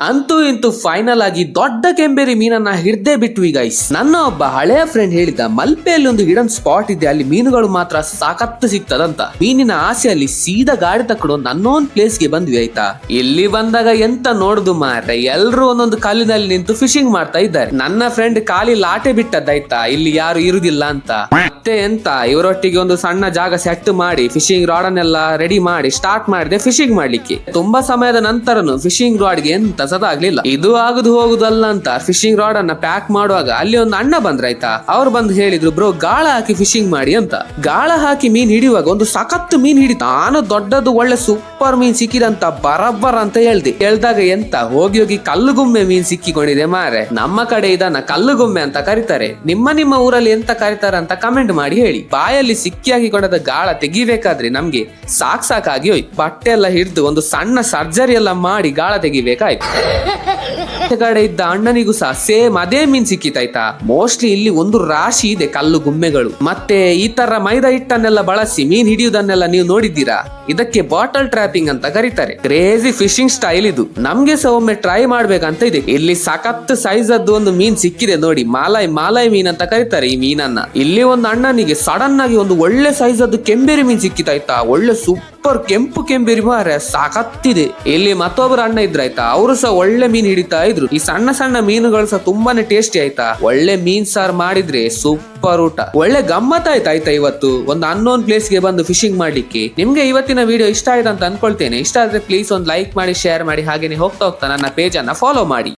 ಅಂತೂ ಇಂತೂ ಫೈನಲ್ ಆಗಿ ದೊಡ್ಡ ಕೆಂಬೇರಿ ಮೀನನ್ನ ಹಿಡ್ದೇ ಬಿಟ್ವಿ ಗೈಸ್. ನನ್ನ ಒಬ್ಬ ಹಳೆಯ ಫ್ರೆಂಡ್ ಹೇಳಿದ ಮಲ್ಪೆಯಲ್ಲಿ ಒಂದು ಹಿಡನ್ ಸ್ಪಾಟ್ ಇದೆ, ಅಲ್ಲಿ ಮೀನುಗಳು ಮಾತ್ರ ಸಾಕತ್ತು ಸಿಗ್ತದಂತ. ಮೀನಿನ ಆಸೆಯಲ್ಲಿ ಸೀದಾ ಗಾಡಿ ತಕೊಂಡು ನನ್ನೊಂದ್ ಪ್ಲೇಸ್ ಗೆ ಬಂದ್ವಿ ಆಯ್ತಾ. ಇಲ್ಲಿ ಬಂದಾಗ ಎಂತ ನೋಡುದು ಮಾರ್ರೆ, ಎಲ್ರು ಒಂದೊಂದು ಕಲ್ಲಿನಲ್ಲಿ ನಿಂತು ಫಿಶಿಂಗ್ ಮಾಡ್ತಾ ಇದ್ದಾರೆ. ನನ್ನ ಫ್ರೆಂಡ್ ಖಾಲಿ ಲಾಟೆ ಬಿಟ್ಟದ್ದಾಯ್ತಾ, ಇಲ್ಲಿ ಯಾರು ಇರುದಿಲ್ಲ ಅಂತ. ಮತ್ತೆ ಎಂತ ಇವರೊಟ್ಟಿಗೆ ಒಂದು ಸಣ್ಣ ಜಾಗ ಸೆಟ್ ಮಾಡಿ ಫಿಶಿಂಗ್ ರಾಡ್ ಅನ್ನೆಲ್ಲ ರೆಡಿ ಮಾಡಿ ಸ್ಟಾರ್ಟ್ ಮಾಡಿದೆ ಫಿಶಿಂಗ್ ಮಾಡ್ಲಿಕ್ಕೆ. ತುಂಬಾ ಸಮಯದ ನಂತರನು ಫಿಶಿಂಗ್ ರಾಡ್ ಗೆ ಎಂತ ಆಗ್ಲಿಲ್ಲ. ಇದು ಆಗುದು ಹೋಗುದಲ್ಲ ಅಂತ ಫಿಶಿಂಗ್ ರಾಡ್ ಅನ್ನ ಪ್ಯಾಕ್ ಮಾಡುವಾಗ ಅಲ್ಲಿ ಒಂದು ಅಣ್ಣ ಬಂದ್ರಾಯ್ತಾ. ಅವ್ರು ಬಂದು ಹೇಳಿದ್ರು, ಬ್ರೋ ಗಾಳ ಹಾಕಿ ಫಿಶಿಂಗ್ ಮಾಡಿ ಅಂತ. ಗಾಳ ಹಾಕಿ ಮೀನ್ ಹಿಡಿಯುವಾಗ ಒಂದು ಸಖತ್ ಮೀನ್ ಹಿಡಿತ. ನಾನು ದೊಡ್ಡದು ಒಳ್ಳೆ ಸೂಪರ್ ಮೀನ್ ಸಿಕ್ಕಿದಂತ ಬರಬ್ಬರ್ ಅಂತ ಹೇಳ್ದಾಗ ಎಂತ ಹೋಗಿ ಹೋಗಿ ಕಲ್ಲುಗುಮ್ಮೆ ಮೀನ್ ಸಿಕ್ಕಿಕೊಂಡಿದೆ ಮಾರೆ. ನಮ್ಮ ಕಡೆ ಇದನ್ನ ಕಲ್ಲುಗುಮ್ಮೆ ಅಂತ ಕರೀತಾರೆ. ನಿಮ್ಮ ಊರಲ್ಲಿ ಎಂತ ಕರೀತಾರೆ ಅಂತ ಕಮೆಂಟ್ ಮಾಡಿ ಹೇಳಿ. ಬಾಯಲ್ಲಿ ಸಿಕ್ಕಿ ಹಾಕಿಕೊಂಡದ ಗಾಳ ತೆಗಿಬೇಕಾದ್ರೆ ನಮ್ಗೆ ಸಾಕಾಗಿ ಹೋಯ್ತು. ಬಟ್ಟೆ ಎಲ್ಲ ಹಿಡಿದು ಒಂದು ಸಣ್ಣ ಸರ್ಜರಿ ಎಲ್ಲ ಮಾಡಿ ಗಾಳ ತೆಗಿಬೇಕಾಯ್ತು. ಕಡೆ ಇದ್ದ ಅಣ್ಣನಿಗೂ ಸಹ ಸೇಮ್ ಅದೇ ಮೀನ್ ಸಿಕ್ಕಿತಾಯ್ತಾ. ಮೋಸ್ಟ್ಲಿ ಇಲ್ಲಿ ಒಂದು ರಾಶಿ ಇದೆ ಕಲ್ಲು ಗುಮ್ಮೆಗಳು. ಮತ್ತೆ ಈ ತರ ಮೈದಾ ಹಿಟ್ಟನ್ನೆಲ್ಲ ಬಳಸಿ ಮೀನ್ ಹಿಡಿಯುವುದನ್ನೆಲ್ಲ ನೀವು ನೋಡಿದ್ದೀರಾ? ಇದಕ್ಕೆ ಬಾಟಲ್ ಟ್ರಾಪಿಂಗ್ ಅಂತ ಕರೀತಾರೆ. ಕ್ರೇಜಿ ಫಿಶಿಂಗ್ ಸ್ಟೈಲ್ ಇದು. ನಮ್ಗೆ ಸಹ ಒಮ್ಮೆ ಟ್ರೈ ಮಾಡ್ಬೇಕಂತ ಇದೆ. ಇಲ್ಲಿ ಸಖತ್ ಸೈಜ್ ಅದ್ದು ಒಂದು ಮೀನ್ ಸಿಕ್ಕಿದೆ ನೋಡಿ, ಮಾಲಾಯ್ ಮೀನ್ ಅಂತ ಕರೀತಾರೆ ಈ ಮೀನನ್ನ. ಇಲ್ಲಿ ಒಂದು ಅಣ್ಣನಿಗೆ ಸಡನ್ ಆಗಿ ಒಂದು ಒಳ್ಳೆ ಸೈಜ್ ಅದ್ದು ಕೆಂಬೇರಿ ಮೀನ್ ಸಿಕ್ಕಿತಾಯ್ತಾ. ಒಳ್ಳೆ ಸೂಪರ್ ಕೆಂಪು ಕೆಂಬೇರಿ ಮಾರೆ, ಸಾಕತ್ತಿದೆ. ಇಲ್ಲಿ ಮತ್ತೊಬ್ಬರು ಅಣ್ಣ ಇದ್ರಾಯ್ತಾ, ಅವರು ಸಹ ಒಳ್ಳೆ ಮೀನ್ ಹಿಡಿತಾ ಇದ್ರು. ಈ ಸಣ್ಣ ಸಣ್ಣ ಮೀನುಗಳು ಸಹ ತುಂಬಾನೇ ಟೇಸ್ಟಿ ಆಯ್ತಾ. ಒಳ್ಳೆ ಮೀನ್ ಸಾರ್ ಮಾಡಿದ್ರೆ ಸೂಪರ್ ಊಟ. ಒಳ್ಳೆ ಗಮ್ಮತ್ ಆಯ್ತಾ ಇವತ್ತು ಒಂದು ಅನ್ನೋನ್ ಪ್ಲೇಸ್ ಗೆ ಬಂದು ಫಿಶಿಂಗ್ ಮಾಡ್ಲಿಕ್ಕೆ. ನಿಮ್ಗೆ ಇವತ್ತಿನ ವಿಡಿಯೋ ಇಷ್ಟ ಆಯ್ತು ಅಂತ ಅನ್ಕೊಳ್ತೇನೆ. ಇಷ್ಟ ಆದ್ರೆ ಪ್ಲೀಸ್ ಒಂದು ಲೈಕ್ ಮಾಡಿ, ಶೇರ್ ಮಾಡಿ, ಹಾಗೇನೆ ಹೋಗ್ತಾ ನನ್ನ ಪೇಜ್ ಅನ್ನ ಫಾಲೋ ಮಾಡಿ.